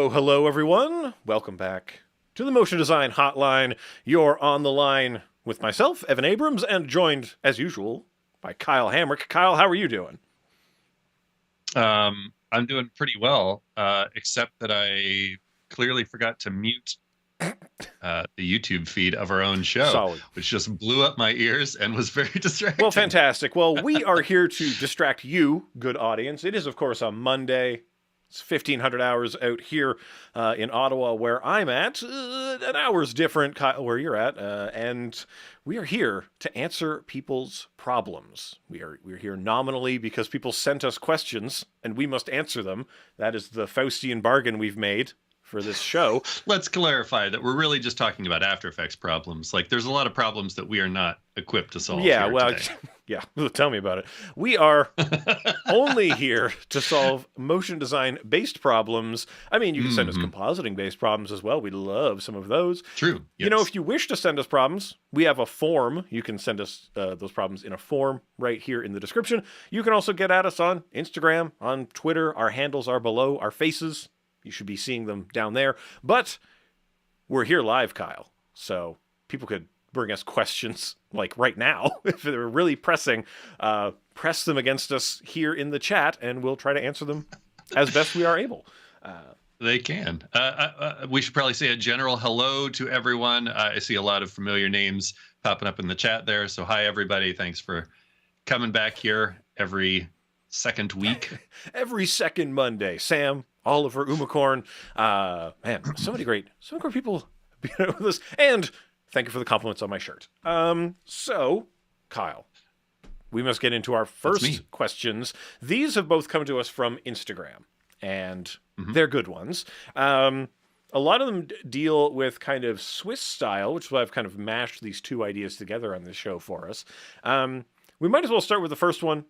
Hello, everyone. Welcome back to the Motion Design Hotline. You're on the line with myself, Evan Abrams, and joined, as usual, by Kyle Hamrick. Kyle, how are you doing? I'm doing pretty well, except that I clearly forgot to mute the YouTube feed of our own show, Solid. which just blew up my ears and was very distracting. Well, fantastic. Well, we are here to distract you, good audience. It is, of course, a Monday. It's 1,500 hours out here in Ottawa, where I'm at. An hour's different, Kyle, where you're at. And we are here to answer people's problems. We're here nominally because people sent us questions, and we must answer them. That is the Faustian bargain we've made for this show. Let's clarify that we're really just talking about After Effects problems. Like, there's a lot of problems that we are not equipped to solve. Yeah, here well, today. yeah, tell me about it. We are only here to solve motion design based problems. I mean, you can send us compositing based problems as well. We love some of those. True. Yes. You know, if you wish to send us problems, we have a form. You can send us those problems in a form right here in the description. You can also get at us on Instagram, on Twitter. Our handles are below our faces. You should be seeing them down there. But we're here live, Kyle. So people could bring us questions like right now. If they're really pressing, press them against us here in the chat, and we'll try to answer them as best we are able. They can. We should probably say a general hello to everyone. I see a lot of familiar names popping up in the chat there. So hi, everybody. Thanks for coming back here every second week. Every second Monday. Sam, Oliver, Umacorn. Man, so many great people being with us. And thank you for the compliments on my shirt. So, Kyle, we must get into our first questions. These have both come to us from Instagram, and they're good ones. A lot of them deal with kind of Swiss style, which is why I've kind of mashed these two ideas together on this show for us. We might as well start with the first one.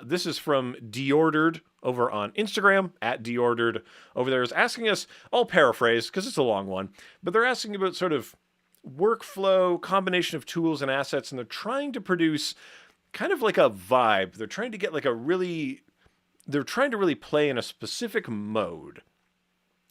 This is from Deordered over on Instagram, at Deordered over there, is asking us, I'll paraphrase because it's a long one, but they're asking about sort of workflow, combination of tools and assets, and they're trying to produce kind of like a vibe. They're trying to get like they're trying to really play in a specific mode.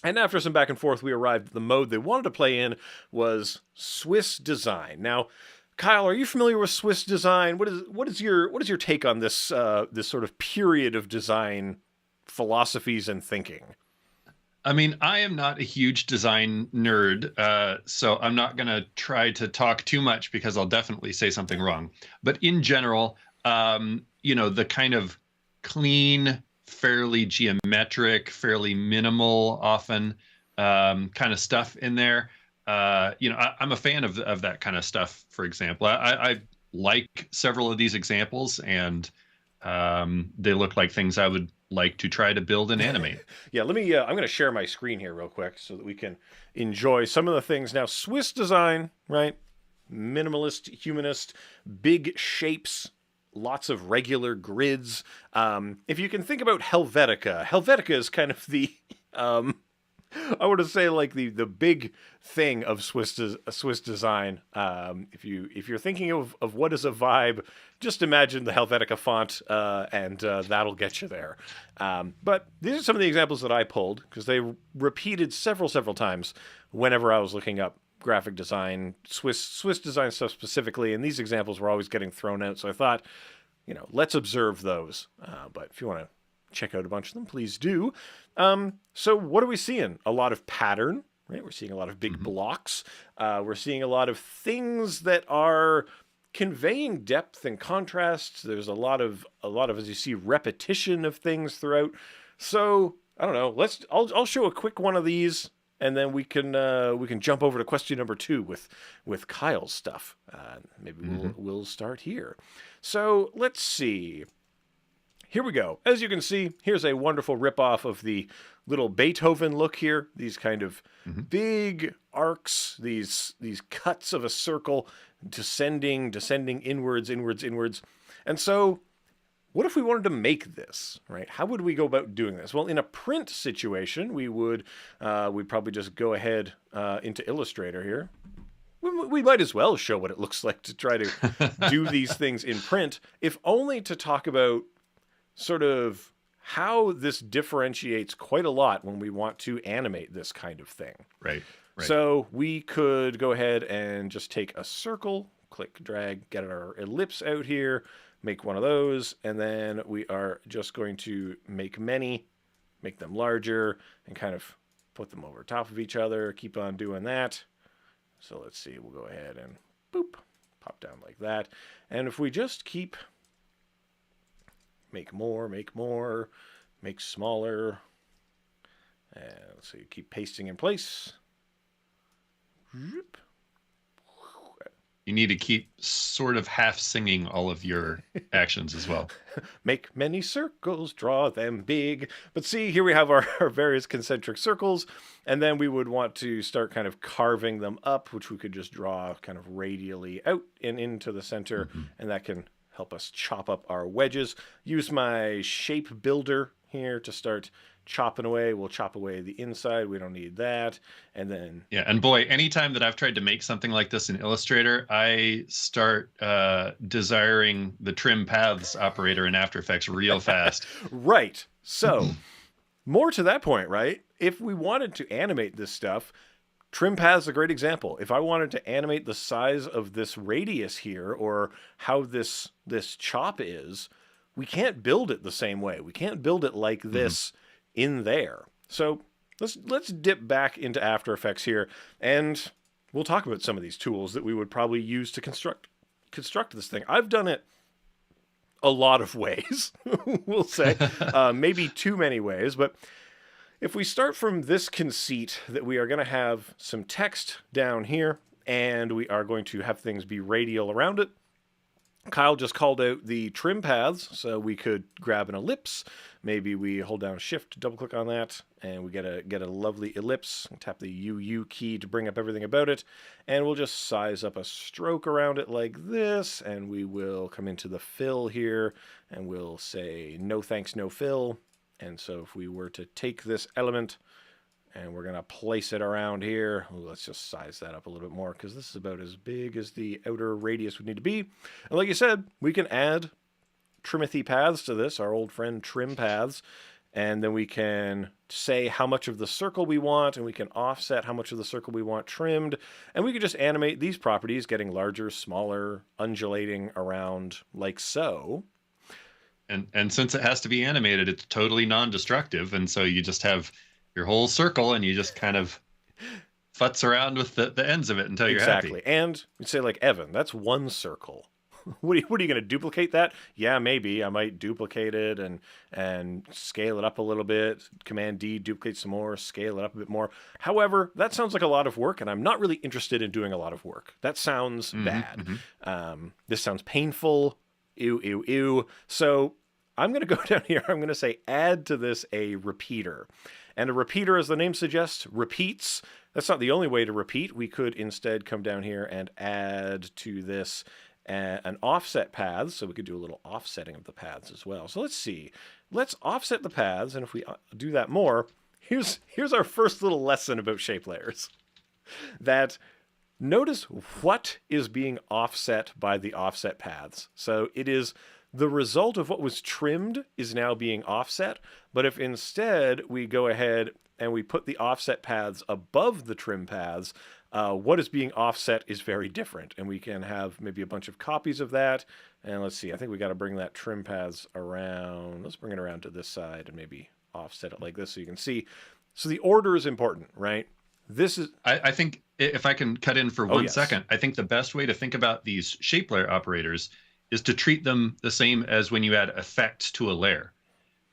And after some back and forth, we arrived at the mode they wanted to play in was Swiss design. Now, Kyle, are you familiar with Swiss design? What is your take on this this sort of period of design philosophies and thinking? I mean, I am not a huge design nerd, so I'm not going to try to talk too much because I'll definitely say something wrong. But in general, the kind of clean, fairly geometric, fairly minimal, often kind of stuff in there. I'm a fan of that kind of stuff. For example, I like several of these examples, and they look like things I would like to try to build and animate. Yeah, let me. I'm going to share my screen here real quick so that we can enjoy some of the things. Now, Swiss design, right? Minimalist, humanist, big shapes, lots of regular grids. If you can think about Helvetica is kind of the I want to say like the big thing of Swiss design. If you're thinking of what is a vibe, just imagine the Helvetica font, and that'll get you there. But these are some of the examples that I pulled because they repeated several times whenever I was looking up graphic design, Swiss design stuff specifically, and these examples were always getting thrown out. So I thought, let's observe those. But if you want to check out a bunch of them, please do. So what are we seeing? A lot of pattern, right? We're seeing a lot of big blocks. We're seeing a lot of things that are conveying depth and contrast. There's a lot of, as you see, repetition of things throughout. So I don't know. I'll show a quick one of these, and then we can jump over to question number 2 with Kyle's stuff. Maybe we'll start here. So let's see. Here we go. As you can see, here's a wonderful ripoff of the little Beethoven look here. These kind of big arcs, these cuts of a circle, descending inwards. And so, what if we wanted to make this, right? How would we go about doing this? Well, in a print situation, we'd probably just go ahead into Illustrator here. We might as well show what it looks like to try to do these things in print, if only to talk about sort of how this differentiates quite a lot when we want to animate this kind of thing. Right. So we could go ahead and just take a circle, click, drag, get our ellipse out here, make one of those, and then we are just going to make many, make them larger, and kind of put them over top of each other, keep on doing that. So let's see, we'll go ahead and boop, pop down like that. And if we just keep make more, make smaller, and let's see, keep pasting in place. You need to keep sort of half singing all of your actions as well. Make many circles, draw them big. But see, here we have our various concentric circles, and then we would want to start kind of carving them up, which we could just draw kind of radially out and into the center, and that can help us chop up our wedges. Use my shape builder here to start chopping away. We'll chop away the inside. We don't need that. And then... Yeah, and boy, anytime that I've tried to make something like this in Illustrator, I start desiring the trim paths operator in After Effects real fast. Right. So, more to that point, right? If we wanted to animate this stuff, trim paths is a great example. If I wanted to animate the size of this radius here, or how this chop is, we can't build it the same way. We can't build it like this in there. So let's dip back into After Effects here, and we'll talk about some of these tools that we would probably use to construct this thing. I've done it a lot of ways, we'll say, maybe too many ways, but if we start from this conceit that we are going to have some text down here, and we are going to have things be radial around it, Kyle just called out the trim paths, so we could grab an ellipse. Maybe we hold down Shift, double click on that, and we get a lovely ellipse. Tap the UU key to bring up everything about it, and we'll just size up a stroke around it like this, and we will come into the fill here, and we'll say no thanks, no fill. And so if we were to take this element and we're going to place it around here, let's just size that up a little bit more, because this is about as big as the outer radius would need to be. And like you said, we can add Trimothy paths to this, our old friend trim paths, and then we can say how much of the circle we want, and we can offset how much of the circle we want trimmed, and we can just animate these properties getting larger, smaller, undulating around like so. And since it has to be animated, it's totally non-destructive, and so you just have your whole circle, and you just kind of futz around with the ends of it until you're happy. Exactly. And you'd say, like, Evan, that's one circle. What are you going to duplicate that? Yeah, maybe. I might duplicate it and scale it up a little bit. Command D, duplicate some more, scale it up a bit more. However, that sounds like a lot of work, and I'm not really interested in doing a lot of work. That sounds bad. This sounds painful. Ew, ew, ew. So I'm going to go down here. I'm going to say add to this a repeater. And a repeater, as the name suggests, repeats. That's not the only way to repeat. We could instead come down here and add to this an offset paths. So we could do a little offsetting of the paths as well. So let's see. Let's offset the paths. And if we do that more, here's our first little lesson about shape layers. That notice what is being offset by the offset paths. So it is the result of what was trimmed is now being offset, but if instead we go ahead and we put the offset paths above the trim paths, what is being offset is very different, and we can have maybe a bunch of copies of that. And let's see, I think we got to bring that trim paths around. Let's bring it around to this side and maybe offset it like this so you can see. So the order is important, right? This is... I think, if I can cut in for 1 second, I think the best way to think about these shape layer operators is to treat them the same as when you add effects to a layer.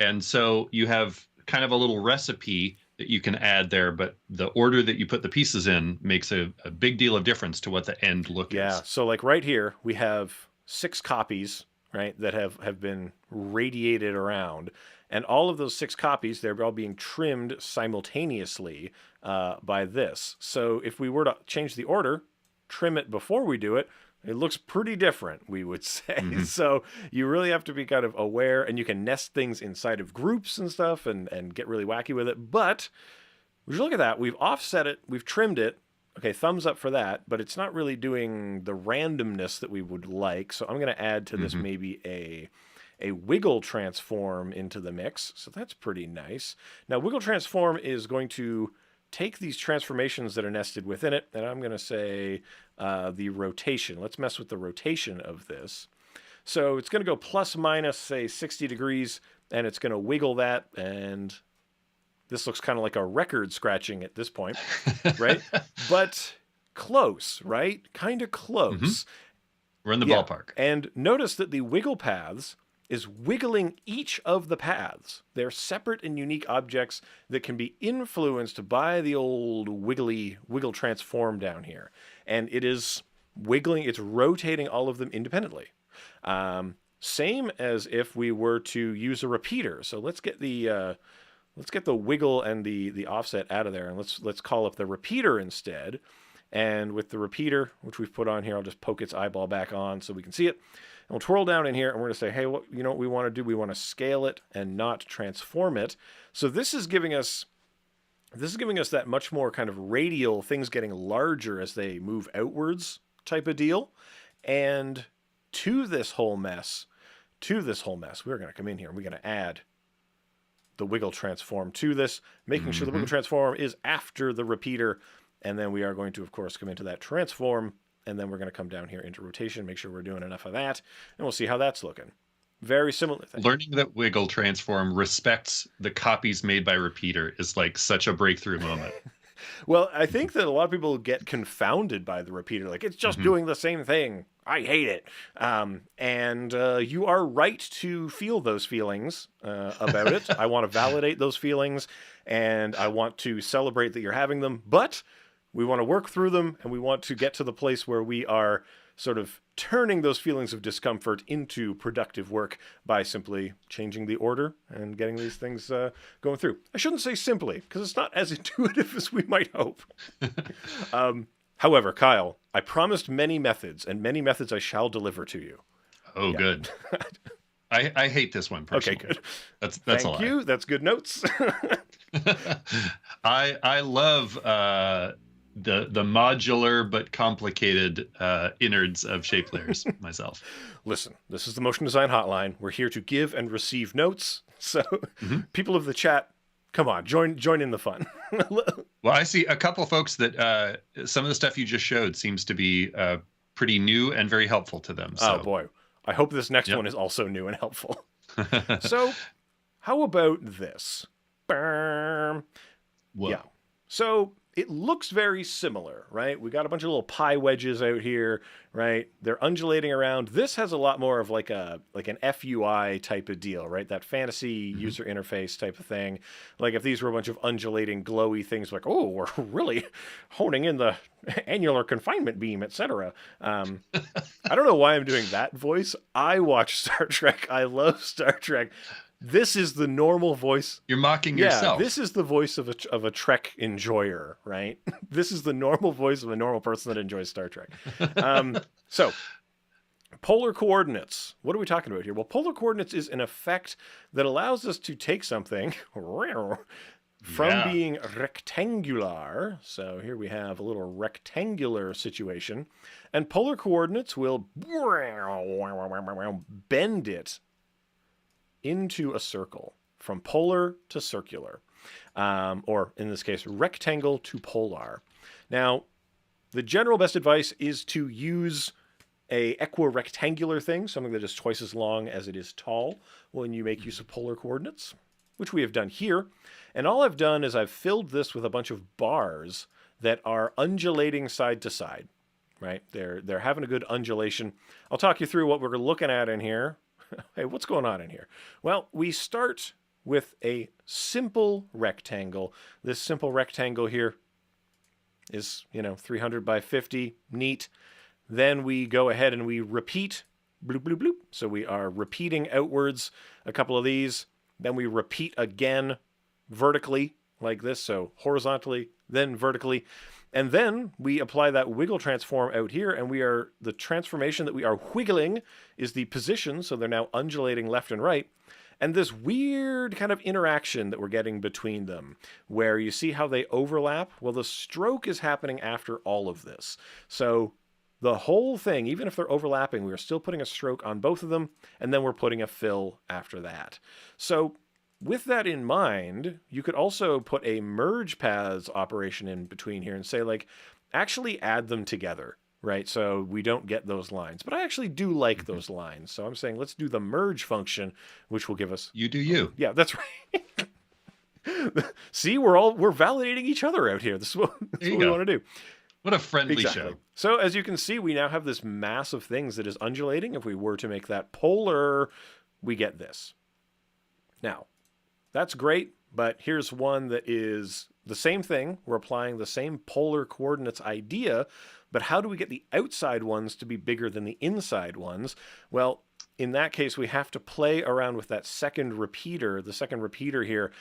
And so you have kind of a little recipe that you can add there, but the order that you put the pieces in makes a big deal of difference to what the end look is. Yeah, so like right here, we have 6 copies, right, that have been radiated around. And all of those 6 copies, they're all being trimmed simultaneously by this. So if we were to change the order, trim it before we do it, it looks pretty different, we would say. So you really have to be kind of aware, and you can nest things inside of groups and stuff and get really wacky with it. But if you look at that, we've offset it, we've trimmed it. Okay, thumbs up for that, but it's not really doing the randomness that we would like. So I'm going to add to this maybe a wiggle transform into the mix. So that's pretty nice. Now, wiggle transform is going to take these transformations that are nested within it, and I'm going to say the rotation. Let's mess with the rotation of this. So it's going to go plus minus, say, 60 degrees, and it's going to wiggle that, and this looks kind of like a record scratching at this point, right? But close, right? Kind of close. We're in the ballpark. And notice that the wiggle paths is wiggling each of the paths. They're separate and unique objects that can be influenced by the old wiggle transform down here. And it is wiggling, it's rotating all of them independently. Same as if we were to use a repeater. So let's get the wiggle and the offset out of there, and let's call up the repeater instead. And with the repeater, which we've put on here, I'll just poke its eyeball back on so we can see it. And we'll twirl down in here, and we're going to say, hey, what we want to do? We want to scale it and not transform it. So this is giving us that much more kind of radial, things getting larger as they move outwards type of deal. And to this whole mess, we're going to come in here and we're going to add the wiggle transform to this, making sure the wiggle transform is after the repeater. And then we are going to, of course, come into that transform, and then we're going to come down here into rotation, make sure we're doing enough of that, and we'll see how that's looking. Very similar thing. Learning that wiggle transform respects the copies made by repeater is like such a breakthrough moment. Well, I think that a lot of people get confounded by the repeater. Like, it's just doing the same thing. I hate it. And you are right to feel those feelings about it. I want to validate those feelings, and I want to celebrate that you're having them. But we want to work through them, and we want to get to the place where we are sort of turning those feelings of discomfort into productive work by simply changing the order and getting these things going through. I shouldn't say simply, because it's not as intuitive as we might hope. However, Kyle, I promised many methods, and many methods I shall deliver to you. Oh, good. I hate this one personally. Okay, good. That's Thank a lie. you. That's good notes. I love the modular but complicated innards of shape layers myself. Listen, this is the Motion Design Hotline. We're here to give and receive notes. So people of the chat, come on, join in the fun. Well, I see a couple folks that some of the stuff you just showed seems to be pretty new and very helpful to them. So. Oh, boy. I hope this next one is also new and helpful. So how about this? Yeah. So it looks very similar, right? We got a bunch of little pie wedges out here, right? They're undulating around. This has a lot more of like an FUI type of deal, right? That fantasy user interface type of thing. Like if these were a bunch of undulating, glowy things, like, oh, we're really honing in the annular confinement beam, etc. I don't know why I'm doing that voice. I watch Star Trek. I love Star Trek. This is the normal voice. You're mocking yourself. This is the voice of a Trek enjoyer, right? This is the normal voice of a normal person that enjoys Star Trek. So, polar coordinates. What are we talking about here? Well, polar coordinates is an effect that allows us to take something from being rectangular. So here we have a little rectangular situation, and polar coordinates will bend it into a circle from polar to circular, or in this case, rectangle to polar. Now, the general best advice is to use a equirectangular thing, something that is twice as long as it is tall, when you make use of polar coordinates, which we have done here. And all I've done is I've filled this with a bunch of bars that are undulating side to side, right? They're having a good undulation. I'll talk you through what we're looking at in here. Hey, what's going on in here? Well, we start with a simple rectangle. This simple rectangle here is, 300 by 50, neat. Then we go ahead and we repeat, bloop, bloop, bloop. So we are repeating outwards a couple of these. Then we repeat again vertically like this, so horizontally, then vertically. And then we apply that wiggle transform out here, and the transformation that we are wiggling is the position, so they're now undulating left and right. And this weird kind of interaction that we're getting between them, where you see how they overlap? Well, the stroke is happening after all of this. So The whole thing, even if they're overlapping, we are still putting a stroke on both of them, and then we're putting a fill after that. So with that in mind, you could also put a merge paths operation in between here and say, like, actually add them together, right? So we don't get those lines. But I actually do like those lines. So I'm saying let's do the merge function, which will give us... You do you. Yeah, that's right. See, we're validating each other out here. This is what we want to do. What a friendly show. So as you can see, we now have this mass of things that is undulating. If we were to make that polar, we get this. Now, that's great, but here's one that is the same thing. We're applying the same polar coordinates idea, but how do we get the outside ones to be bigger than the inside ones? Well, in that case, we have to play around with that second repeater. The second repeater here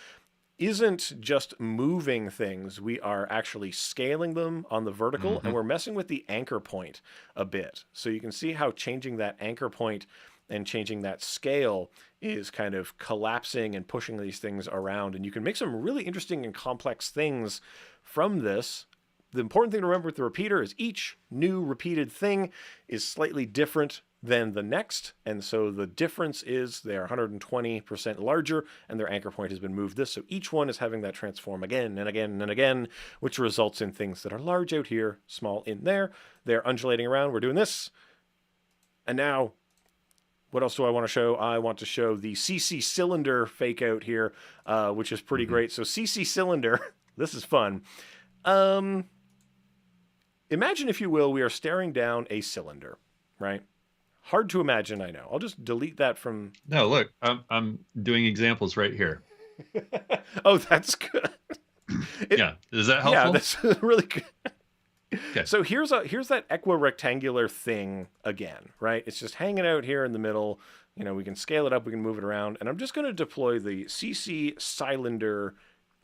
isn't just moving things. We are actually scaling them on the vertical, and we're messing with the anchor point a bit. So you can see how changing that anchor point and changing that scale is kind of collapsing and pushing these things around. And you can make some really interesting and complex things from this. The important thing to remember with the repeater is each new repeated thing is slightly different than the next. And so the difference is they're 120% larger and their anchor point has been moved this. So each one is having that transform again and again and again, which results in things that are large out here, small in there. They're undulating around. We're doing this. And now, what else do I want to show? I want to show the CC cylinder fake out here, which is pretty great. So CC cylinder, this is fun. Imagine, if you will, we are staring down a cylinder, right? Hard to imagine, I know. I'll just delete that from... No, look, I'm doing examples right here. Oh, that's good. Yeah, is that helpful? Yeah, that's really good. Okay. So here's that equirectangular thing again, right? It's just hanging out here in the middle. You know, we can scale it up, we can move it around, and I'm just going to deploy the CC cylinder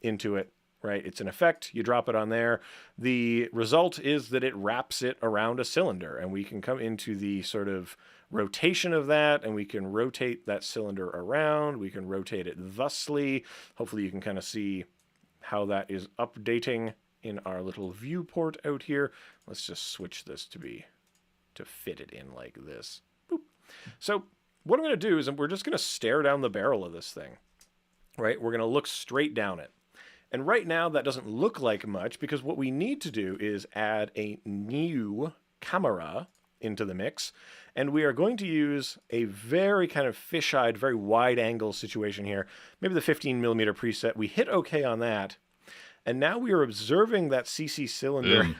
into it, right? It's an effect. You drop it on there. The result is that it wraps it around a cylinder, and we can come into the sort of rotation of that, and we can rotate that cylinder around. We can rotate it thusly. Hopefully you can kind of see how that is updating in our little viewport out here. Let's just switch this to fit it in like this. Boop. So what I'm going to do is we're just going to stare down the barrel of this thing, right? We're going to look straight down it. And right now that doesn't look like much because what we need to do is add a new camera into the mix. And we are going to use a very kind of fisheye, very wide angle situation here. Maybe the 15mm preset. We hit OK on that. And now we are observing that CC cylinder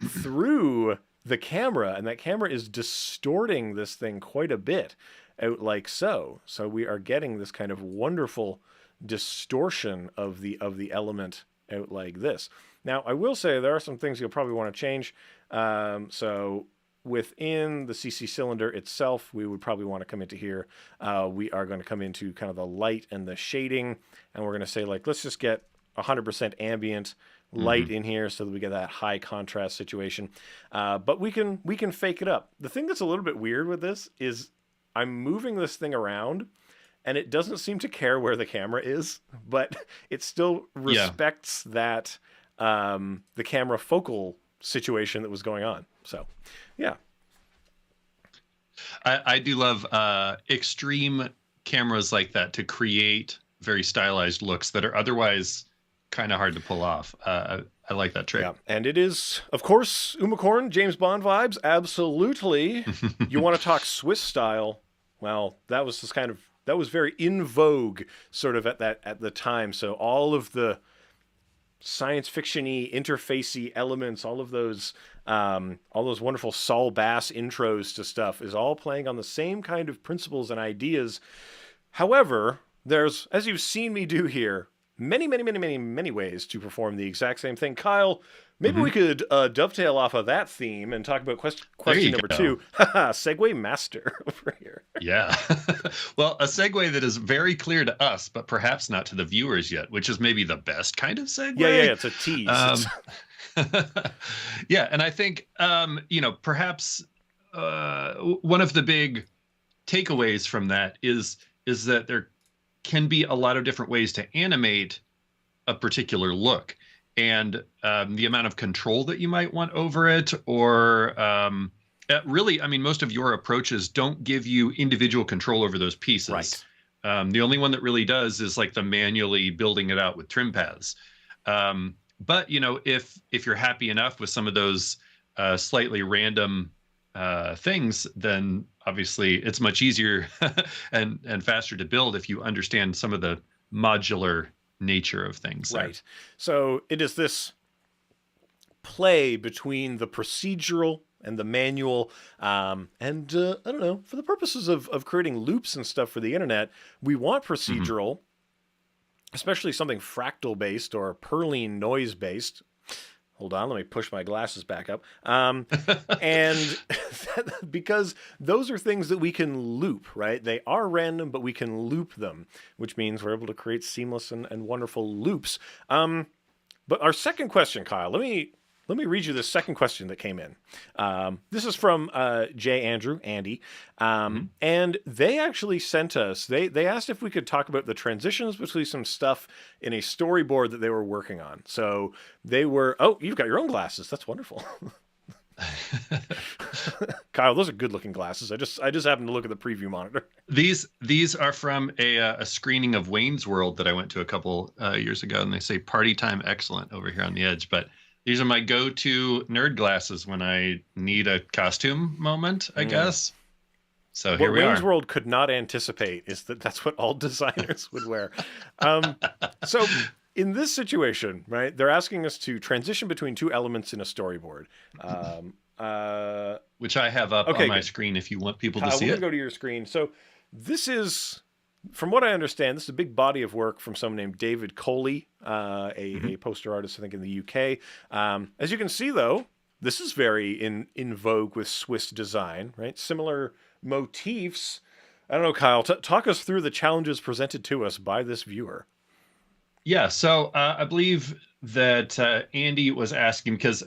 through the camera. And that camera is distorting this thing quite a bit out like so. So we are getting this kind of wonderful distortion of the element out like this. Now, I will say there are some things you'll probably want to change. So within the CC cylinder itself, we would probably want to come into here. We are going to come into kind of the light and the shading. And we're going to say, like, let's just get 100% ambient light in here so that we get that high contrast situation. But we can fake it up. The thing that's a little bit weird with this is I'm moving this thing around and it doesn't seem to care where the camera is, but it still respects that the camera focal situation that was going on. So, yeah. I do love extreme cameras like that to create very stylized looks that are otherwise kind of hard to pull off. I like that trick. Yeah, and it is, of course, Umacorn, James Bond vibes. Absolutely. You want to talk Swiss style? Well, that was very in vogue, sort of at the time. So all of the science fiction-y, interfacey elements, all those wonderful Saul Bass intros to stuff is all playing on the same kind of principles and ideas. However, there's, as you've seen me do here, many ways to perform the exact same thing. Kyle, maybe we could dovetail off of that theme and talk about question number 2. Segue master over here. Yeah. Well, a segue that is very clear to us, but perhaps not to the viewers yet, which is maybe the best kind of segue. Yeah, it's a tease. Yeah, and I think, perhaps one of the big takeaways from that is that there can be a lot of different ways to animate a particular look. and the amount of control that you might want over it, or really, I mean, most of your approaches don't give you individual control over those pieces. Right. The only one that really does is like the manually building it out with trim paths. But if you're happy enough with some of those slightly random things, then obviously it's much easier and faster to build if you understand some of the modular nature of things there. Right. So it is this play between the procedural and the manual. And I don't know, for the purposes of creating loops and stuff for the internet, we want procedural, especially something fractal based or Perlene noise based. Hold on, let me push my glasses back up. And because those are things that we can loop, right? They are random, but we can loop them, which means we're able to create seamless and wonderful loops. But our second question, Kyle, let me read you the second question that came in. This is from Andy. And they actually sent us, they asked if we could talk about the transitions between some stuff in a storyboard that they were working on. So they were, oh, you've got your own glasses. That's wonderful. Kyle, those are good looking glasses. I just happened to look at the preview monitor. These are from a screening of Wayne's World that I went to a couple years ago, and they say party time excellent over here on the edge. But these are my go-to nerd glasses when I need a costume moment, I guess. So here we are. What Wayne's World could not anticipate is that that's what all designers would wear. So in this situation, right, they're asking us to transition between two elements in a storyboard. Which I have up on my screen if you want people to see it. We'll go to your screen. So this is, from what I understand, this is a big body of work from someone named David Coley, a poster artist, I think, in the UK. As you can see, though, this is very in vogue with Swiss design, right? Similar motifs. I don't know, Kyle, talk us through the challenges presented to us by this viewer. Yeah, so I believe that Andy was asking, because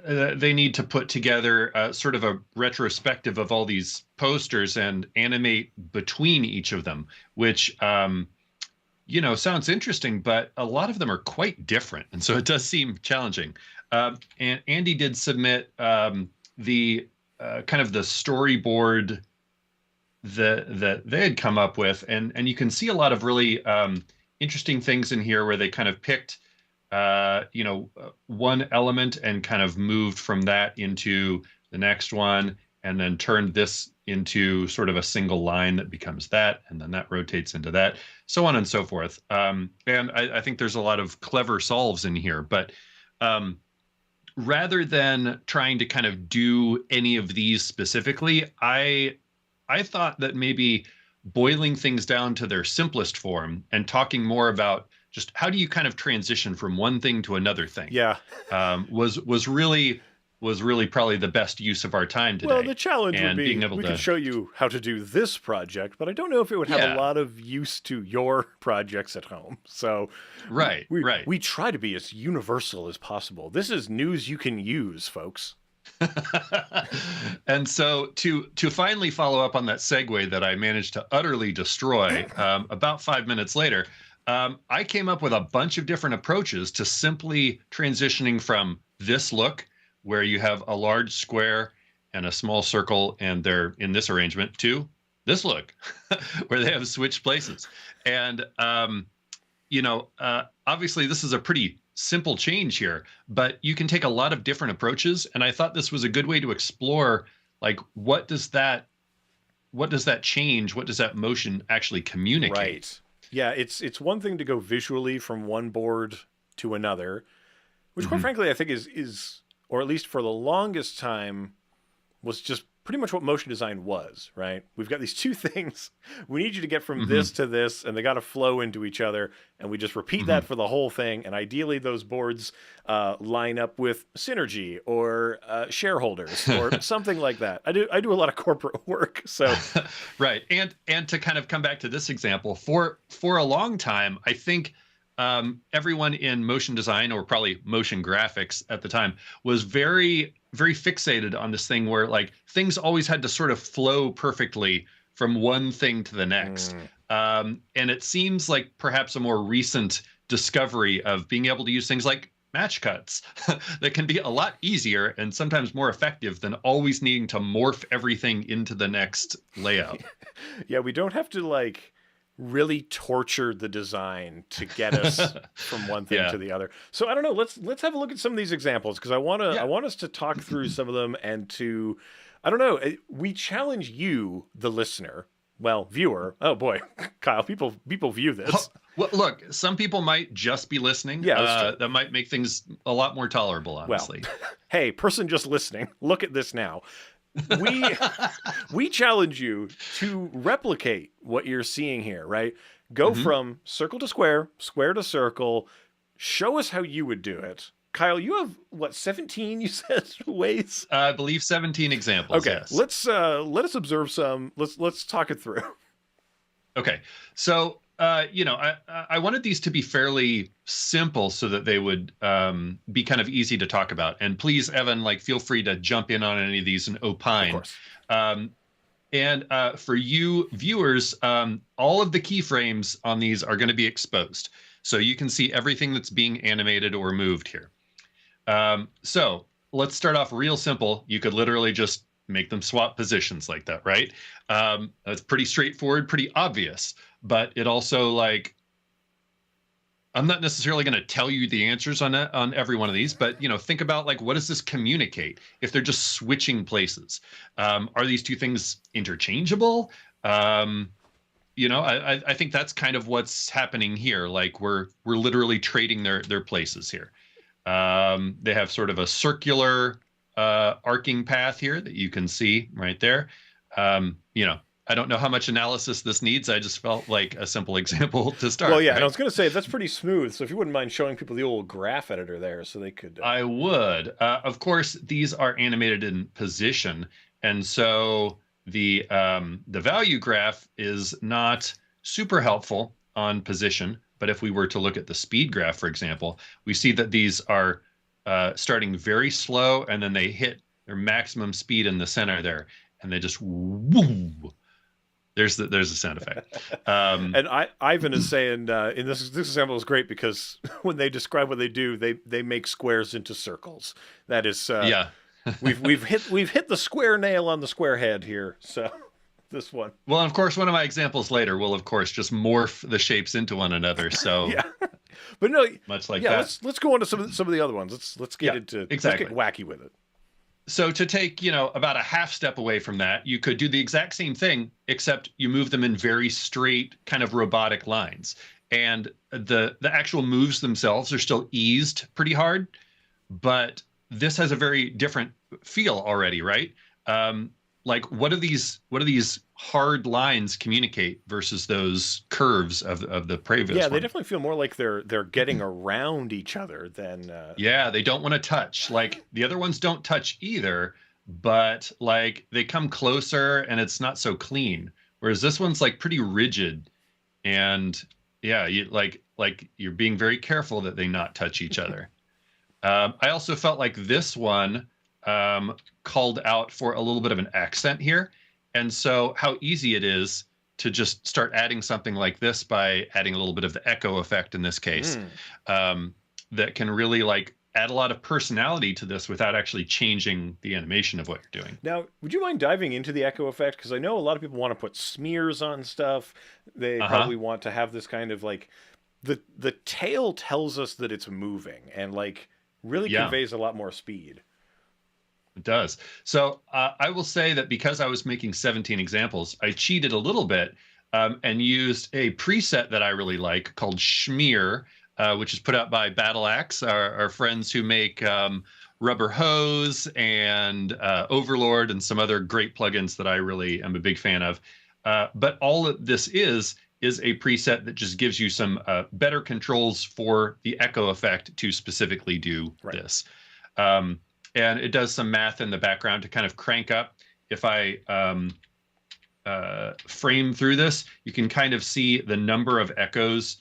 they need to put together sort of a retrospective of all these posters and animate between each of them, which, sounds interesting, but a lot of them are quite different. And so it does seem challenging. And Andy did submit the kind of the storyboard that they had come up with. And you can see a lot of really interesting things in here where they kind of picked one element and kind of moved from that into the next one, and then turned this into sort of a single line that becomes that, and then that rotates into that, so on and so forth. And I think there's a lot of clever solves in here, but rather than trying to kind of do any of these specifically, I thought that maybe boiling things down to their simplest form and talking more about just how do you kind of transition from one thing to another thing? Yeah, was really probably the best use of our time today. Well, the challenge would be we could show you how to do this project, but I don't know if it would have a lot of use to your projects at home. So right. We try to be as universal as possible. This is news you can use, folks. And so to finally follow up on that segue that I managed to utterly destroy about 5 minutes later, I came up with a bunch of different approaches to simply transitioning from this look, where you have a large square and a small circle, and they're in this arrangement, to this look, where they have switched places. And, obviously this is a pretty simple change here, but you can take a lot of different approaches. And I thought this was a good way to explore, like, what does that change? What does that motion actually communicate? Right. Yeah, it's one thing to go visually from one board to another, which quite frankly I think is, or at least for the longest time, was just pretty much what motion design was, right? We've got these two things. We need you to get from this to this, and they got to flow into each other, and we just repeat that for the whole thing. And ideally, those boards line up with Synergy or shareholders or something like that. I do a lot of corporate work, so right. And to kind of come back to this example, for a long time, I think everyone in motion design, or probably motion graphics at the time, was very, very fixated on this thing where, like, things always had to sort of flow perfectly from one thing to the next. And it seems like perhaps a more recent discovery of being able to use things like match cuts that can be a lot easier and sometimes more effective than always needing to morph everything into the next layout. Yeah, we don't have to like really torture the design to get us from one thing Yeah. to the other. So I don't know, let's have a look at some of these examples because I Yeah. want us to talk through some of them and to I don't know, we challenge you the listener, well, viewer. Oh boy, Kyle, people view this. Well, look, some people might just be listening. Yeah, that's true. That might make things a lot more tolerable, Well, honestly. hey, person just listening, look at this now. We we challenge you to replicate what you're seeing here, right? Go Mhm. from circle to square, square to circle. Show us how you would do it. Kyle, you have what 17 you said ways? I believe 17 examples. Okay, Yes. let's let us observe some. Let's talk it through. Okay. So, I wanted these to be fairly simple so that they would be kind of easy to talk about. And please, Evan, like feel free to jump in on any of these and Of opine. course. Um, and for you viewers, all of the keyframes on these are going to be exposed. So you can see everything that's being animated or moved here. So let's start off real simple. You could literally just make them swap positions like that, right? That's pretty straightforward, pretty obvious, but it also like, I'm not necessarily going to tell you the answers on every one of these, but think about like, what does this communicate if they're just switching places? Are these two things interchangeable? I think that's kind of what's happening here. Like we're literally trading their places here. They have sort of a circular arcing path here that you can see right there. I don't know how much analysis this needs. I just felt like a simple example to start. Well, yeah, right? and I was going to say that's pretty smooth. So if you wouldn't mind showing people the old graph editor there, so they could. I would. Of course, these are animated in position, and so the value graph is not super helpful on position. But if we were to look at the speed graph, for example, we see that these are starting very slow, and then they hit their maximum speed in the center there, and they just woo. There's the sound effect. And Ivan is saying in this example is great because when they describe what they do, they make squares into circles. That is Yeah. we've hit the square nail on the square head here. So this one. Well, of course, one of my examples later will, of course, just morph the shapes into one another. So Yeah. But no, much like yeah, that. let's go on to some of the other ones. Let's get exactly. let's get wacky with it. So to take, about a half step away from that, you could do the exact same thing, except you move them in very straight, kind of robotic lines. And the actual moves themselves are still eased pretty hard, but this has a very different feel already, right? Like what do these hard lines communicate versus those curves of the previous Yeah, one? they definitely feel more like they're getting around each other than Yeah, they don't want to touch. Like the other ones don't touch either, but like they come closer and it's not so clean. Whereas this one's like pretty rigid, and yeah, you like you're being very careful that they not touch each other. I also felt like this one called out for a little bit of an accent here, and so how easy it is to just start adding something like this by adding a little bit of the echo effect in this case. That can really like add a lot of personality to this without actually changing the animation of what you're doing. Now, would you mind diving into the echo effect? Because I know a lot of people want to put smears on stuff. They probably want to have this kind of like the tail tells us that it's moving and like really conveys a lot more speed. It does. So I will say that because I was making 17 examples, I cheated a little bit and used a preset that I really like called Schmear, which is put out by Battle Axe, our friends who make Rubber Hose and Overlord and some other great plugins that I really am a big fan of. But all that this is a preset that just gives you some better controls for the echo effect to specifically do this. And it does some math in the background to kind of crank up. If I frame through this, you can kind of see the number of echoes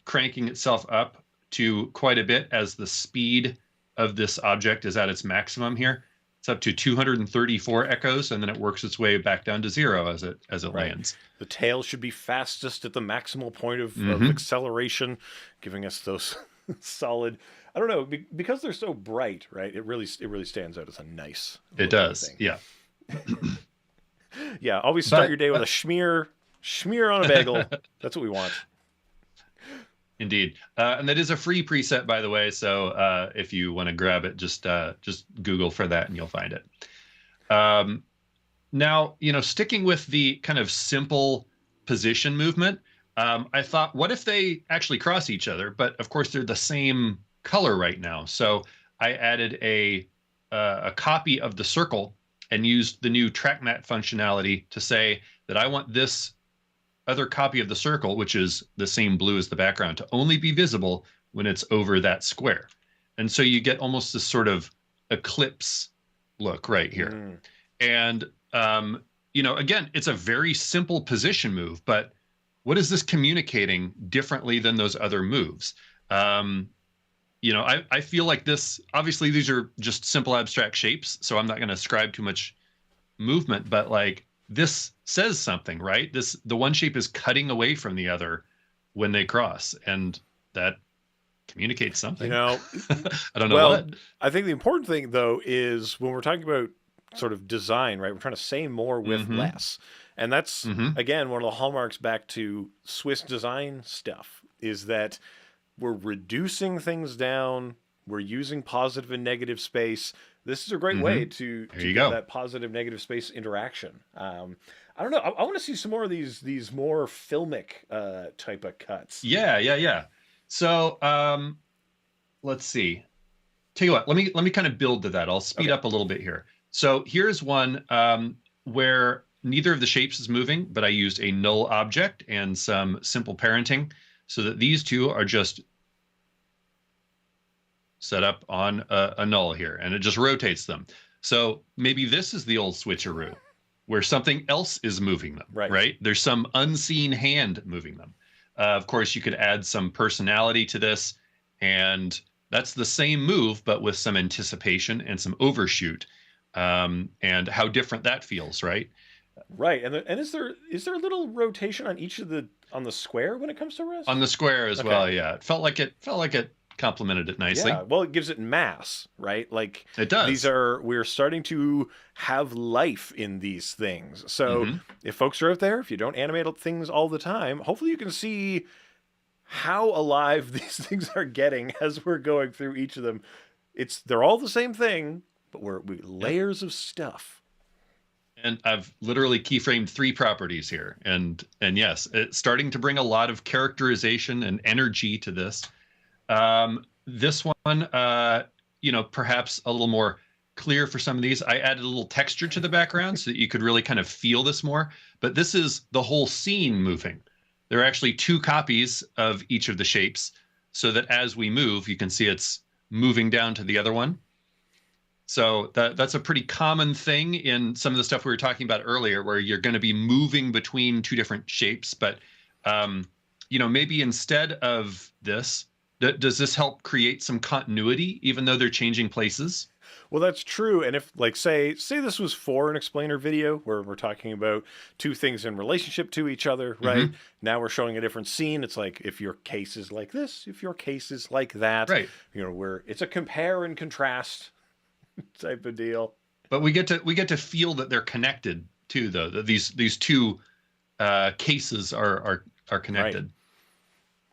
cranking itself up to quite a bit as the speed of this object is at its maximum here. It's up to 234 echoes, and then it works its way back down to 0 as it Right. lands. The tail should be fastest at the maximal point of acceleration, giving us those solid. I don't know, because they're so bright, right? It really stands out as a nice. It does, thing. yeah. Yeah, always start your day with a schmear on a bagel. That's what we want. Indeed, and that is a free preset, by the way. So if you want to grab it, just Google for that, and you'll find it. Now, sticking with the kind of simple position movement, I thought, what if they actually cross each other? But of course, they're the same color right now. So I added a copy of the circle and used the new track matte functionality to say that I want this other copy of the circle, which is the same blue as the background, to only be visible when it's over that square. And so you get almost this sort of eclipse look right here. And, again, it's a very simple position move, but what is this communicating differently than those other moves? I feel like this, obviously these are just simple abstract shapes, so I'm not going to ascribe too much movement, but like, this says something, right? The one shape is cutting away from the other when they cross, and that communicates something. I don't know what. I think the important thing, though, is when we're talking about sort of design, right? We're trying to say more with less. And that's, again, one of the hallmarks back to Swiss design stuff, is that we're reducing things down. We're using positive and negative space. This is a great way to get that positive negative space interaction. I don't know. I want to see some more of these more filmic type of cuts. Yeah. So let's see. Tell you what, let me kind of build to that. I'll speed up a little bit here. So here's one where neither of the shapes is moving, but I used a null object and some simple parenting so that these two are just set up on a null here, and it just rotates them. So maybe this is the old switcheroo where something else is moving them, right? There's some unseen hand moving them. Of course, you could add some personality to this, and that's the same move, but with some anticipation and some overshoot, and how different that feels, right? Right, and is there a little rotation on each of on the square when it comes to wrist? On the square as well, yeah. It felt like it complemented it nicely. Yeah, well, it gives it mass, right? Like, it does. We're starting to have life in these things. So if folks are out there, if you don't animate things all the time, hopefully you can see how alive these things are getting as we're going through each of them. They're all the same thing, but we're layers of stuff. And I've literally keyframed 3 properties here. And yes, it's starting to bring a lot of characterization and energy to this. This one, perhaps a little more clear for some of these. I added a little texture to the background so that you could really kind of feel this more. But this is the whole scene moving. There are actually 2 copies of each of the shapes so that as we move, you can see it's moving down to the other one. So that's a pretty common thing in some of the stuff we were talking about earlier, where you're going to be moving between 2 different shapes. But, maybe instead of this, does this help create some continuity, even though they're changing places? Well, that's true. And if, like, say this was for an explainer video where we're talking about 2 things in relationship to each other, right? Now we're showing a different scene. It's like, if your case is like this, if your case is like that, right? It's a compare and contrast type of deal. But we get to feel that they're connected too, though. That these 2 cases are connected.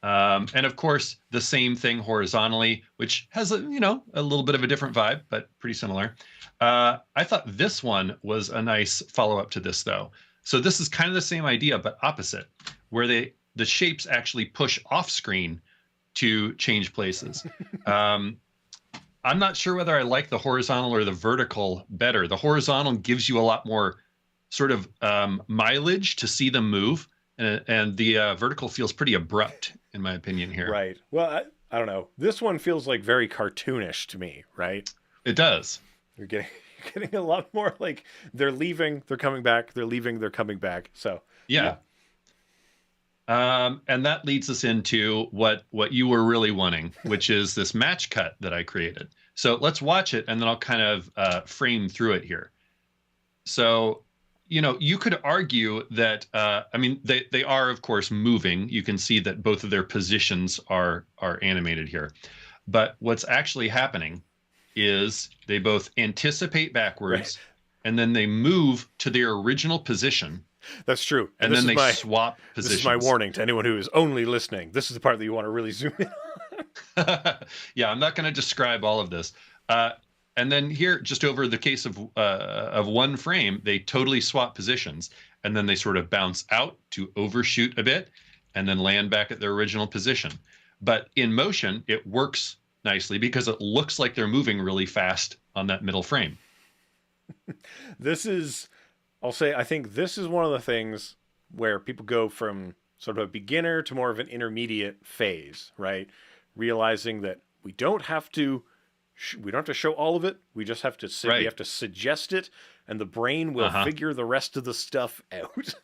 Right. And of course, the same thing horizontally, which has a little bit of a different vibe, but pretty similar. I thought this one was a nice follow-up to this, though. So this is kind of the same idea, but opposite, where the shapes actually push off screen to change places. I'm not sure whether I like the horizontal or the vertical better. The horizontal gives you a lot more sort of mileage to see them move, and the vertical feels pretty abrupt, in my opinion here. Right. Well, I don't know. This one feels like very cartoonish to me, right? It does. You're getting a lot more like they're leaving, they're coming back, they're leaving, they're coming back. So yeah. And that leads us into what you were really wanting, which is this match cut that I created. So let's watch it, and then I'll kind of frame through it here. So, you could argue that I mean, they are of course moving. You can see that both of their positions are animated here. But what's actually happening is they both anticipate Right. backwards, and then they move to their original position, That's true. And and then they swap this is my positions. warning to anyone who is only listening. This is the part that you want to really zoom in. Yeah, I'm not going to describe all of this. Uh, and then here, just over the case of one frame, they totally swap positions, and then they sort of bounce out to overshoot a bit, and then land back at their original position. But in motion, it works nicely because it looks like they're moving really fast on that middle frame. This is, I'll say, I think this is one of the things where people go from sort of a beginner to more of an intermediate phase, right? Realizing that we don't have to show all of it. We just have to we Right. have to suggest it, and the brain will Uh-huh. figure the rest of the stuff out.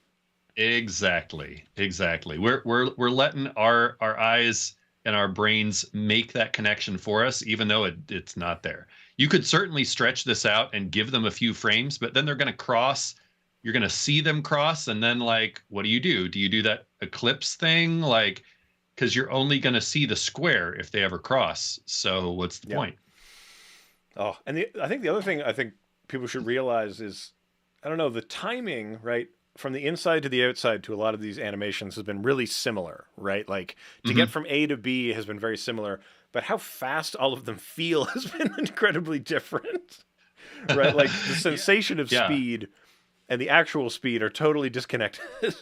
Exactly. Exactly. We're letting our eyes and our brains make that connection for us, even though it's not there. You could certainly stretch this out and give them a few frames, but then they're going to cross. You're going to see them cross, and then like, what do you do? Do you do that eclipse thing? Like, because you're only going to see the square if they ever cross. So what's the Yeah. point? Oh, and I think the other thing I think people should realize is, I don't know, the timing, right? From the inside to the outside to a lot of these animations has been really similar, right? Like to get Hmm. from A to B has been very similar, but how fast all of them feel has been incredibly different, right? Like the Yeah. sensation of Yeah. speed and the actual speed are totally disconnected.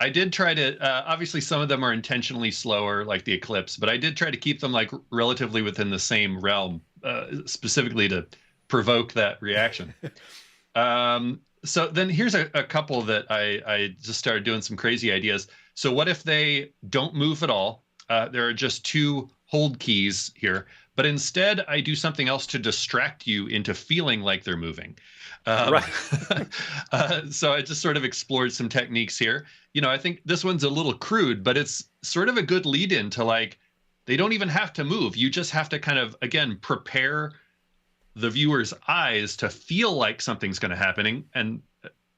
I did try to, obviously some of them are intentionally slower, like the Eclipse, but I did try to keep them like relatively within the same realm, specifically to provoke that reaction. So then here's a couple that I just started doing some crazy ideas. So what if they don't move at all? There are just two hold keys here, but instead I do something else to distract you into feeling like they're moving. Um, Right. so I just sort of explored some techniques here. I think this one's a little crude, but it's sort of a good lead in to like, they don't even have to move. You just have to kind of, again, prepare the viewer's eyes to feel like something's going to happening and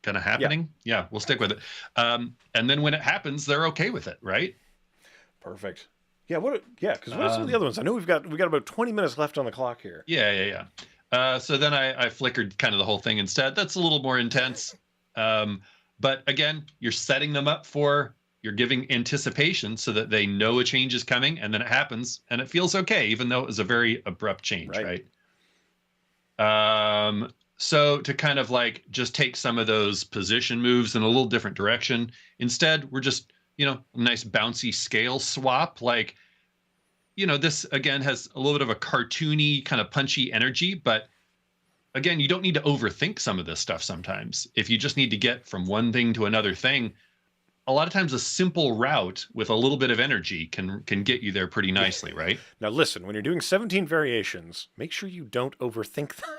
going to Yeah. happening. Yeah, we'll stick with it. And then when it happens, they're okay with it, right? Perfect. Yeah. Because what are some of the Um, other ones? I know we got about 20 minutes left on the clock here. yeah, yeah, yeah. So then I flickered kind of the whole thing instead. That's a little more intense. But again, you're setting them up you're giving anticipation so that they know a change is coming, and then it happens and it feels okay, even though it was a very abrupt change, Right. right? So to kind of like just take some of those position moves in a little different direction, instead, we're just, a nice bouncy scale swap. Like, this again has a little bit of a cartoony kind of punchy energy, but again, you don't need to overthink some of this stuff sometimes. If you just need to get from one thing to another thing, a lot of times a simple route with a little bit of energy can get you there pretty Yeah. nicely, right? Now listen, when you're doing 17 variations, make sure you don't overthink them.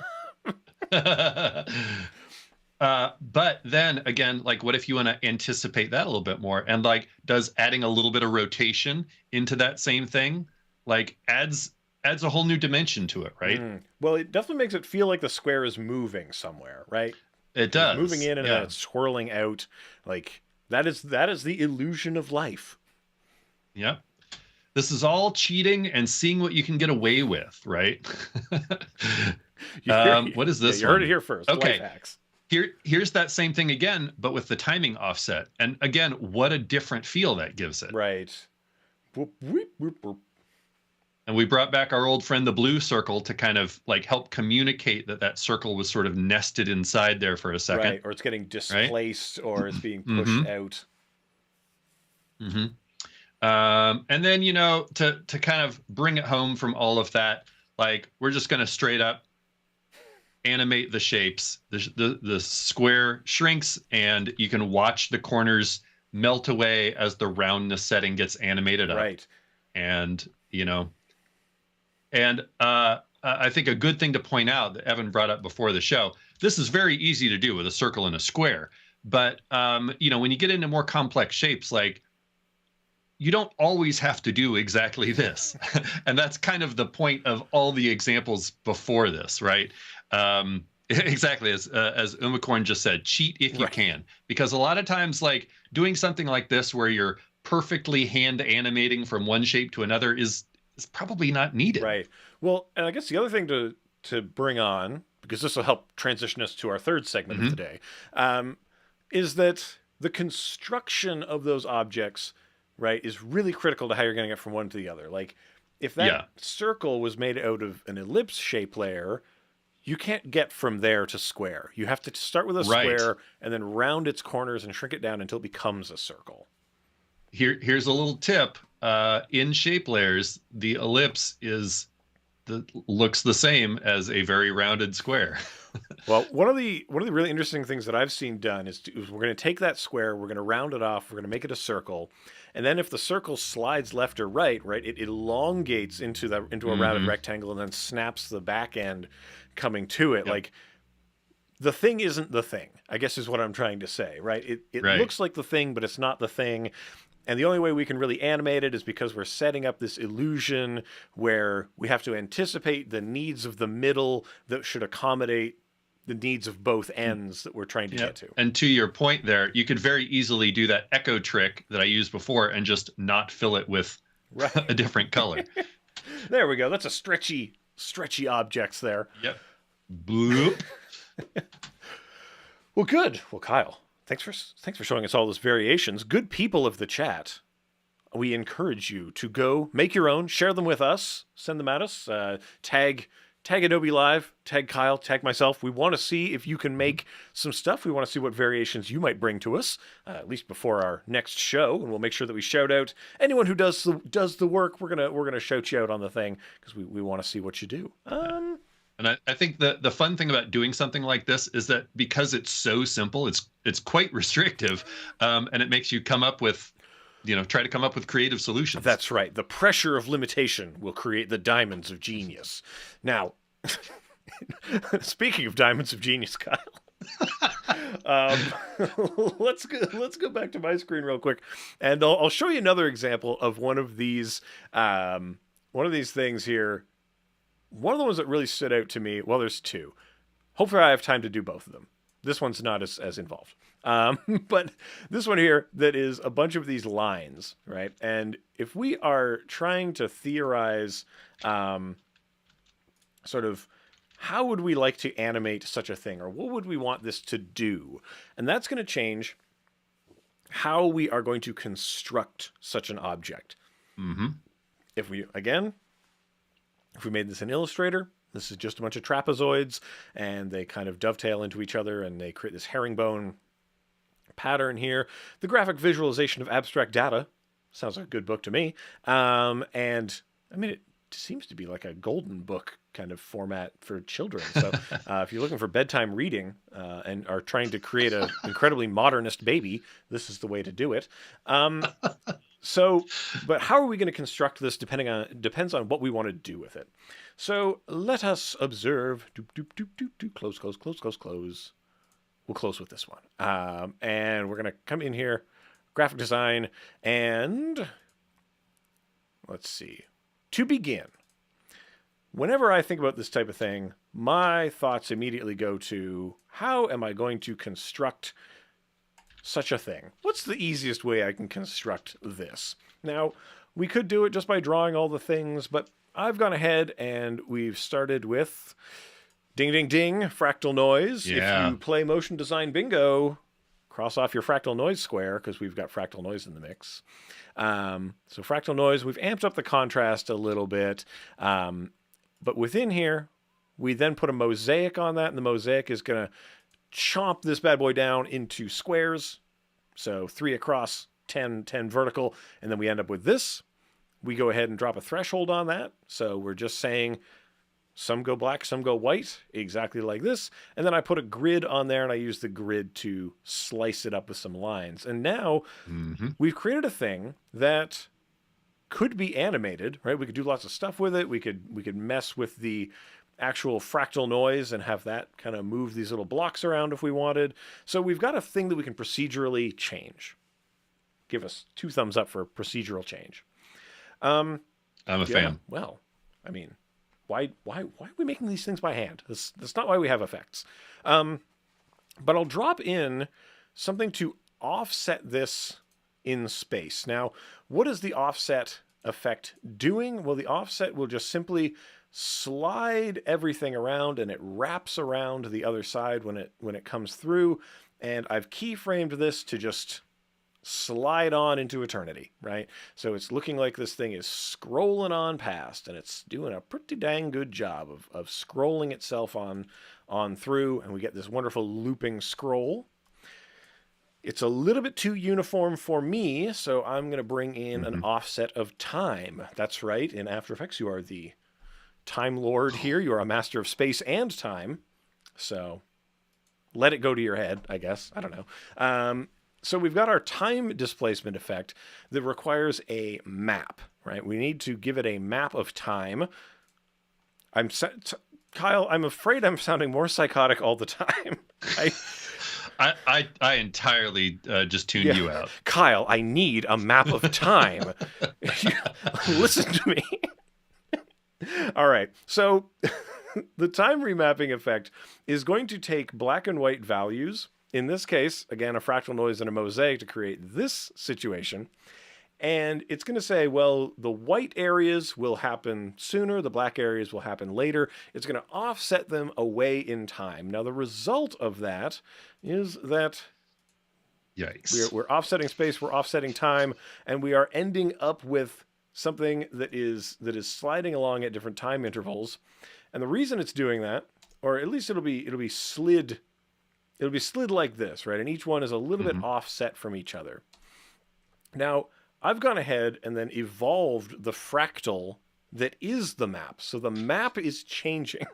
But then again, like what if you want to anticipate that a little bit more, and like does adding a little bit of rotation into that same thing like adds a whole new dimension to it, right? Well, it definitely makes it feel like the square is moving somewhere, right? It It's moving does. in and then Yeah. it's swirling out. Like that is the illusion of life. Yep. This is all cheating and seeing what you can get away with, right? You What is yeah, this you heard it one? here first. Life Okay. hacks. Here's that same thing again, but with the timing offset. And again, what a different feel that gives it. Right. Whoop, whoop, whoop, whoop. And we brought back our old friend, the blue circle, to kind of like help communicate that circle was sort of nested inside there for a second. Right. Or it's getting Right. displaced or it's being Mm-hmm. pushed out. Mm-hmm. And then, to kind of bring it home from all of that, like we're just going to straight up animate the shapes. The square shrinks, and you can watch the corners melt away as the roundness setting gets animated up. Right. And, I think a good thing to point out that Evan brought up before the show, this is very easy to do with a circle and a square. But, when you get into more complex shapes, like you don't always have to do exactly this. And that's kind of the point of all the examples before this, right? Exactly, as Umacorn just said, cheat if you Right. can, because a lot of times, like doing something like this where you're perfectly hand animating from one shape to another is probably not needed. Right. Well, and I guess the other thing to bring on, because this will help transition us to our third segment of the Hmm. day, is that the construction of those objects, right, is really critical to how you're going to get from one to the other. Like, if that Yeah, circle was made out of an ellipse shape layer, you can't get from there to square. You have to start with a right. square and then round its corners and shrink it down until it becomes a circle. Here's a little tip. In shape layers, the ellipse looks the same as a very rounded square. Well, one of the really interesting things that I've seen done is we're going to take that square, we're going to round it off, we're going to make it a circle, and then if the circle slides left or right, it elongates into a rounded Hmm. rectangle and then snaps the back end coming to it. Yep. Like the thing isn't the thing, I guess is what I'm trying to say, right? It Right. looks like the thing, but it's not the thing. And the only way we can really animate it is because we're setting up this illusion where we have to anticipate the needs of the middle that should accommodate the needs of both ends that we're trying to Yeah. get to. And to your point there, you could very easily do that echo trick that I used before and just not fill it with Right. a different color. There we go. That's a stretchy objects there. Yep. Bloop. Well, good. Well, Kyle, thanks for showing us all those variations. Good people of the chat. We encourage you to go make your own, share them with us, send them at us, tag Adobe Live, tag Kyle, tag myself. We want to see if you can make some stuff. We want to see what variations you might bring to us, at least before our next show, and we'll make sure that we shout out anyone who does the work. We're gonna shout you out on the thing because we want to see what you do. And I think the fun thing about doing something like this is that because it's so simple, it's quite restrictive, and it makes you come up with, try to come up with creative solutions. That's right. The pressure of limitation will create the diamonds of genius. Now, speaking of diamonds of genius, Kyle, um, let's go back to my screen real quick, and I'll show you another example of one of these things here. One of the ones that really stood out to me. Well, there's two. Hopefully, I have time to do both of them. This one's not as involved. But this one here that is a bunch of these lines, right? And if we are trying to theorize sort of how would we like to animate such a thing, or what would we want this to do? And that's going to change how we are going to construct such an object. Mm-hmm. If we made this in Illustrator, this is just a bunch of trapezoids, and they kind of dovetail into each other, and they create this herringbone pattern here. The graphic visualization of abstract data sounds like a good book to me. And I mean, it seems to be like a golden book kind of format for children. So if you're looking for bedtime reading and are trying to create an incredibly modernist baby, this is the way to do it. But how are we going to construct this depends on what we want to do with it. So let us observe. Doop, doop, doop, doop, doop. Close, close, close, close, close. We'll close with this one. And we're going to come in here, graphic design, and let's see. To begin, whenever I think about this type of thing, my thoughts immediately go to how am I going to construct such a thing? What's the easiest way I can construct this? Now, we could do it just by drawing all the things, but I've gone ahead and we've started with ding, ding, ding, fractal noise. Yeah. If you play motion design bingo, cross off your fractal noise square because we've got fractal noise in the mix. So fractal noise, we've amped up the contrast a little bit. But within here, we then put a mosaic on that, and the mosaic is going to chomp this bad boy down into squares. So 3 across, 10 vertical, and then we end up with this. We go ahead and drop a threshold on that. So we're just saying some go black, some go white, exactly like this. And then I put a grid on there, and I use the grid to slice it up with some lines. And now we've created a thing that could be animated, right? We could do lots of stuff with it. We could mess with the actual fractal noise and have that kind of move these little blocks around if we wanted. So we've got a thing that we can procedurally change. give us 2 thumbs up for procedural change. I'm a fan. Well, I mean, why are we making these things by hand? That's not why we have effects. But I'll drop in something to offset this in space. Now, what is the offset effect doing? Well, the offset will just simply slide everything around, and it wraps around the other side when it comes through. And I've keyframed this to just slide on into eternity, right? So it's looking like this thing is scrolling on past, and it's doing a pretty dang good job of scrolling itself on through, and we get this wonderful looping scroll. It's a little bit too uniform for me, so I'm going to bring in an offset of time. That's right. In After Effects, you are the Time Lord here. You are a master of space and time. So let it go to your head, I guess. I don't know. So we've got our time displacement effect that requires a map, right? We need to give it a map of time. Kyle, I'm afraid I'm sounding more psychotic all the time. I entirely just tuned you out. Kyle, I need a map of time. Listen to me. All right. So the time remapping effect is going to take black and white values. In this case, again, a fractal noise and a mosaic to create this situation. And it's going to say, well, the white areas will happen sooner, the black areas will happen later. It's going to offset them away in time. Now, the result of that is that yikes. We're offsetting space, we're offsetting time, and we are ending up with something that is sliding along at different time intervals. And the reason it's doing that, or at least it'll be slid like this, right? And each one is a little bit offset from each other. Now, I've gone ahead and then evolved the fractal that is the map. So the map is changing.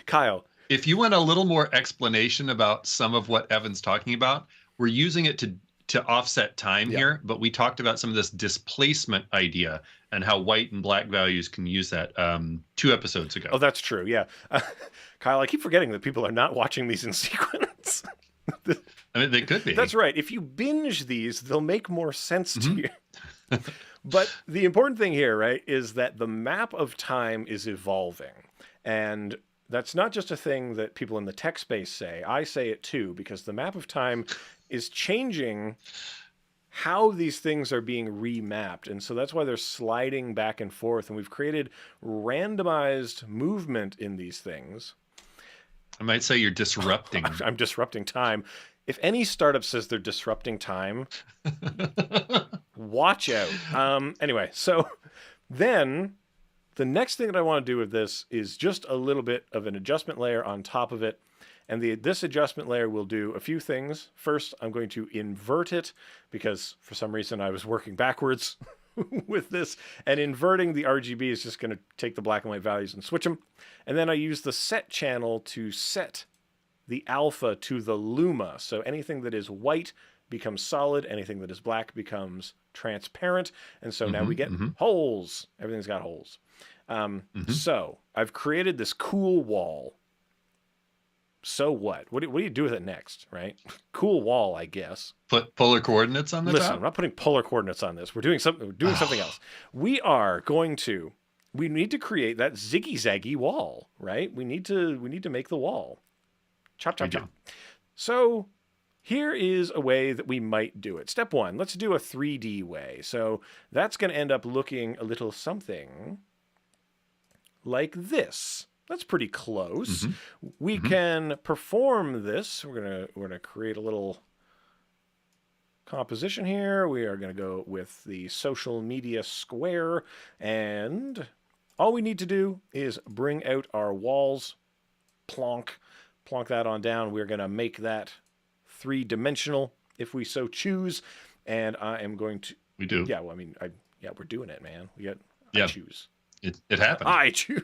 Kyle. If you want a little more explanation about some of what Evan's talking about, we're using it to offset time here, but we talked about some of this displacement idea and how white and black values can use that 2 episodes ago. Oh, that's true. Yeah. Kyle, I keep forgetting that people are not watching these in sequence. I mean, they could be. That's right. If you binge these, they'll make more sense to you. But the important thing here, right, is that the map of time is evolving. And that's not just a thing that people in the tech space say. I say it too, because the map of time is changing how these things are being remapped. And so that's why they're sliding back and forth. And we've created randomized movement in these things. I might say you're disrupting. I'm disrupting time. If any startup says they're disrupting time, watch out. Anyway, so then the next thing that I want to do with this is just a little bit of an adjustment layer on top of it. And this adjustment layer will do a few things. First, I'm going to invert it because for some reason I was working backwards with this. And inverting the RGB is just going to take the black and white values and switch them. And then I use the set channel to set the alpha to the luma. So anything that is white becomes solid. Anything that is black becomes transparent. And so now we get holes. Everything's got holes. So I've created this cool wall. So what? What do you do with it next, right? Cool wall, I guess. Put polar coordinates on the top? Listen, I'm not putting polar coordinates on this. We're doing something else. We need to create that ziggy-zaggy wall, right? We need to make the wall. Chop, chop, chop. So here is a way that we might do it. Step 1, let's do a 3D way. So that's going to end up looking a little something like this. That's pretty close. We can perform this. We're gonna create a little composition here. We are going to go with the social media square, and all we need to do is bring out our walls. Plonk that on down. We're going to make that 3-dimensional if we so choose, and I am going to. We do. Yeah. Well, I mean, we're doing it, man. I choose. It happened. I choose.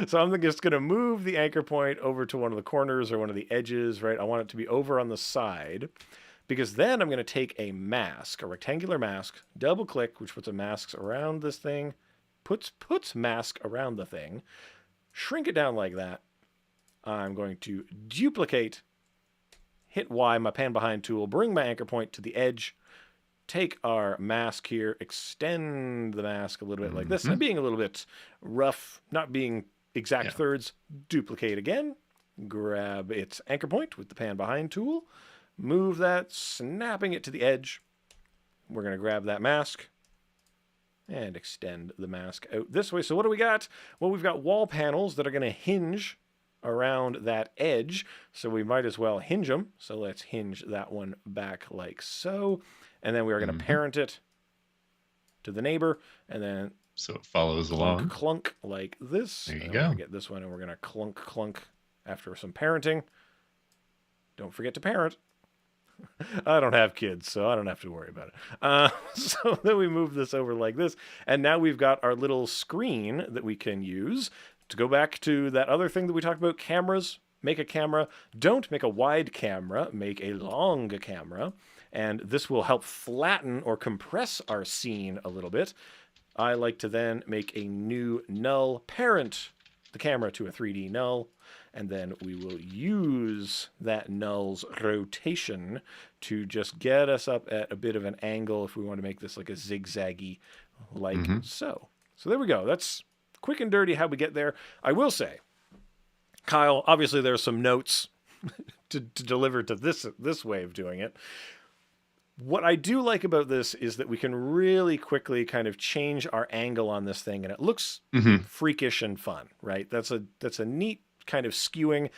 So I'm just going to move the anchor point over to one of the corners or one of the edges, right? I want it to be over on the side, because then I'm going to take a mask, a rectangular mask, double click, which puts a mask around this thing, puts mask around the thing, shrink it down like that. I'm going to duplicate, hit Y, my pan behind tool, bring my anchor point to the edge, take our mask here, extend the mask a little bit like this. I'm being a little bit rough, not being exact thirds. Duplicate again. Grab its anchor point with the pan behind tool. Move that, snapping it to the edge. We're going to grab that mask and extend the mask out this way. So what do we got? Well, we've got wall panels that are going to hinge around that edge. So we might as well hinge them. So let's hinge that one back like so. And then we are going to parent it to the neighbor. And then so it follows clunk, along. Clunk like this. There you go. go. We're going to get this one and we're going to clunk, clunk after some parenting. Don't forget to parent. I don't have kids, so I don't have to worry about it. So then we move this over like this. And now we've got our little screen that we can use to go back to that other thing that we talked about, cameras. Make a camera. Don't make a wide camera. Make a long camera. And this will help flatten or compress our scene a little bit. I like to then make a new null, parent the camera to a 3D null, and then we will use that null's rotation to just get us up at a bit of an angle if we want to make this like a zigzaggy like so. So there we go. That's quick and dirty how we get there. I will say, Kyle, obviously there are some notes to deliver to this way of doing it. What I do like about this is that we can really quickly kind of change our angle on this thing, and it looks freakish and fun, right? That's a neat kind of skewing.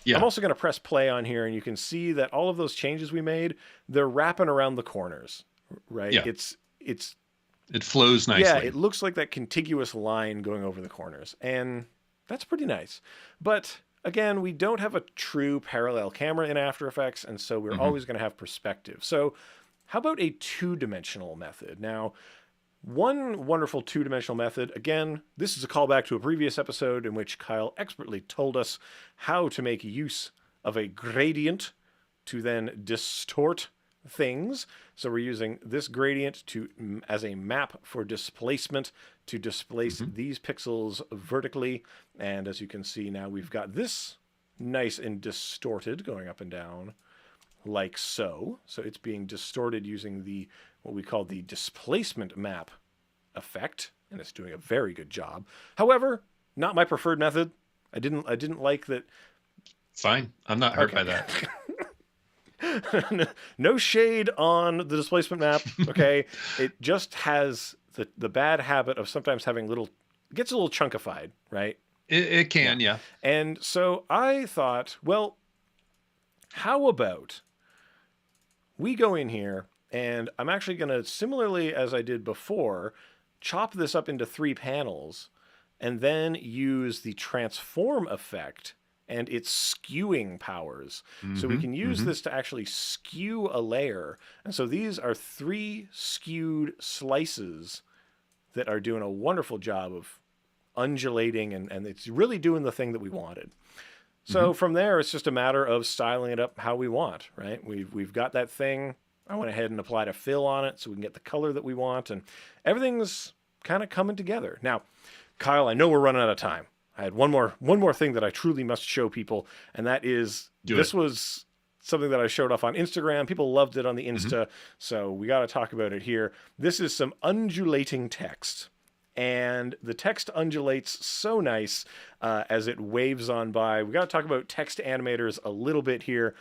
Yeah. I'm also going to press play on here, and you can see that all of those changes we made, they're wrapping around the corners, right? Yeah. It flows nicely. Yeah, it looks like that contiguous line going over the corners, and that's pretty nice. But again, we don't have a true parallel camera in After Effects, and so we're always going to have perspective. So how about a two-dimensional method? Now, one wonderful two-dimensional method, again, this is a callback to a previous episode in which Kyle expertly told us how to make use of a gradient to then distort things. So we're using this gradient as a map for displacement to displace these pixels vertically. And as you can see now, we've got this nice and distorted going up and down like so. So it's being distorted using what we call the displacement map effect, and it's doing a very good job. However, not my preferred method. I didn't like that. Fine. I'm not hurt by that. No shade on the displacement map, okay? It just has the bad habit of sometimes having it gets a little chunkified, right? It can, yeah. And so I thought, well, how about we go in here, and I'm actually going to, similarly as I did before, chop this up into 3 panels, and then use the transform effect and its skewing powers. So we can use this to actually skew a layer. And so these are 3 skewed slices that are doing a wonderful job of undulating, and it's really doing the thing that we wanted. So from there, it's just a matter of styling it up how we want, right? We've got that thing. I went ahead and applied a fill on it so we can get the color that we want, and everything's kind of coming together. Now, Kyle, I know we're running out of time. I had one more thing that I truly must show people, and that is this was something that I showed off on Instagram. People loved it on the Insta, so we got to talk about it here. This is some undulating text, and the text undulates so nice as it waves on by. We got to talk about text animators a little bit here.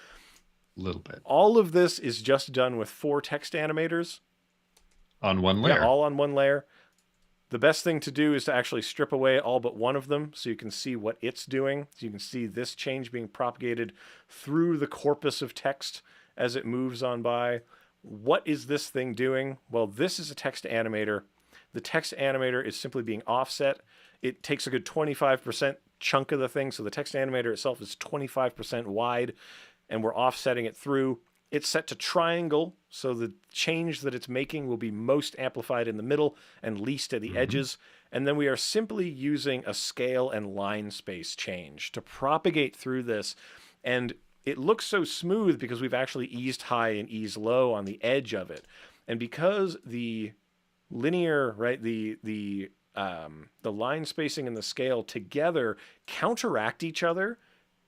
A little bit. All of this is just done with 4 text animators. On one layer. Yeah, all on one layer. The best thing to do is to actually strip away all but one of them so you can see what it's doing. So you can see this change being propagated through the corpus of text as it moves on by. What is this thing doing? Well, this is a text animator. The text animator is simply being offset. It takes a good 25% chunk of the thing. So the text animator itself is 25% wide, and we're offsetting it through. It's set to triangle, so the change that it's making will be most amplified in the middle and least at the edges. And then we are simply using a scale and line space change to propagate through this. And it looks so smooth because we've actually eased high and eased low on the edge of it. And because the linear, right, the line spacing and the scale together counteract each other,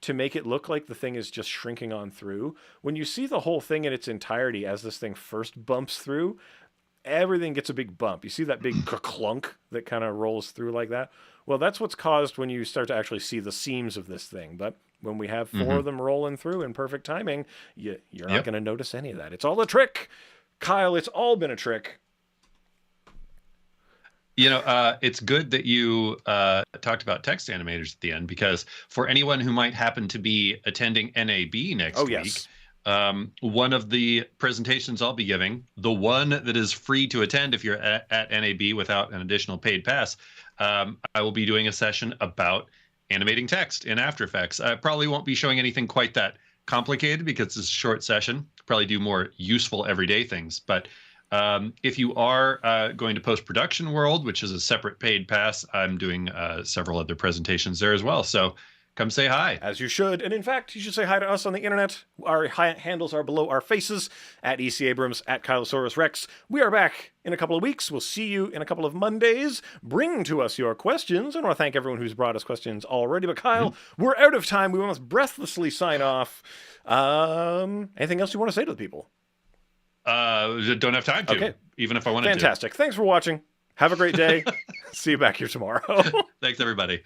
to make it look like the thing is just shrinking on through. When you see the whole thing in its entirety as this thing first bumps through, everything gets a big bump. You see that big clunk that kind of rolls through like that? Well, that's what's caused when you start to actually see the seams of this thing. But when we have 4 of them rolling through in perfect timing, you're not going to notice any of that. It's all a trick. Kyle, it's all been a trick. It's good that you talked about text animators at the end, because for anyone who might happen to be attending NAB next week, one of the presentations I'll be giving, the one that is free to attend if you're at NAB without an additional paid pass, I will be doing a session about animating text in After Effects. I probably won't be showing anything quite that complicated because it's a short session. Probably do more useful everyday things. But if you are going to post-production world, which is a separate paid pass, I'm doing several other presentations there as well. So come say hi. As you should. And in fact, you should say hi to us on the internet. Our handles are below our faces, at EC Abrams, at Kylosaurus Rex. We are back in a couple of weeks. We'll see you in a couple of Mondays. Bring to us your questions. I want to thank everyone who's brought us questions already. But Kyle, we're out of time. We must breathlessly sign off. Anything else you want to say to the people? Don't have time to, okay. Even if I wanted Fantastic. Thanks for watching. Have a great day. See you back here tomorrow. Thanks, everybody.